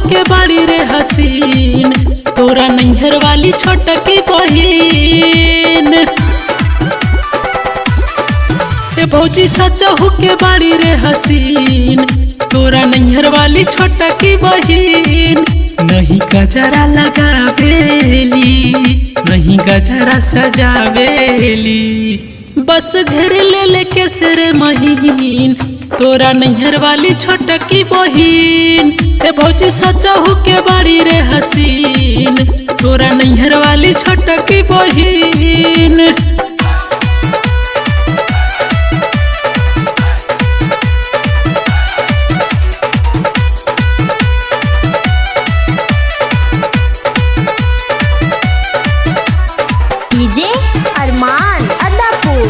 के बाड़ी रे हसीन, तोरा नैहर वाली छोटकी बहिन। ए भौजी सचहु के बाड़ी रे हसीन, तोरा नैहर वाली छोटकी बहिन। नहीं गजरा लगावेली, नहीं गजरा सजावेली, बस घर ले लेके सिर महीन, तोरा नैहर वाली छोटकी बहिन। ए भौजी सचहु के बाड़ी रे हसीन, तोरा नैहर वाली छोटकी बहिन। डीजे अरमान अदापुर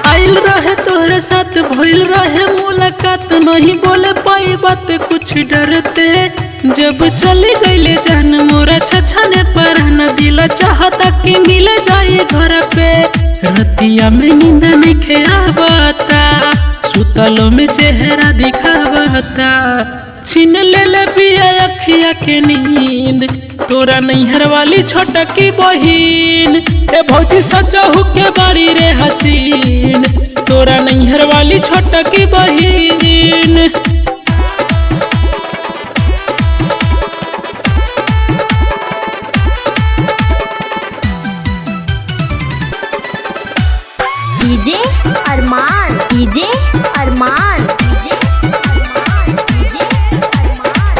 आइल रहे तोहरे साथ भइल रहे मुलाकात, नहीं बोले पाई बात कुछ डरते। जब चली गईले जान मोरा छछने पर न दिल चाहता कि मिले जाए घर पे। रतिया में नींद नहीं आवता, सुतलो में चेहरा दिखावता, छीन ले पिया अखिया के नींद, तोरा नैहर वाली छोटकी बहिन। ए भौजी सचहु के बाड़ी रे हसीन, तोरा नैहर वाली छोटकी बहिन। डीजे अरमान, डीजे अरमान, डीजे अरमान, डीजे अरमान।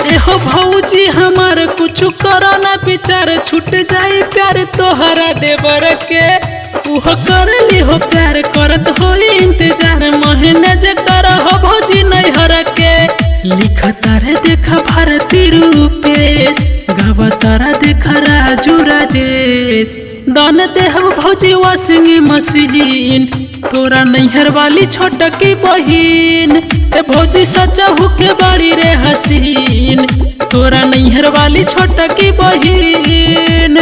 एहो भौजी हमार कुछ करो ना विचार, छूट जाई प्यार तोहरा देवर के। उह कर ली हो प्यार करत हो इंतजार, महीने जे कर हो भौजी नैहर के। लिखता रे देखा भारती रूपेश, गावता रे देखा राजू राजेश, दान देह भौजी वॉशिंग मशीन, तोरा नैहर वाली छोटकी बहिन। ए भौजी सचहु के बाड़ी रे हसीन, तोरा नैहर वाली छोटकी बहिन।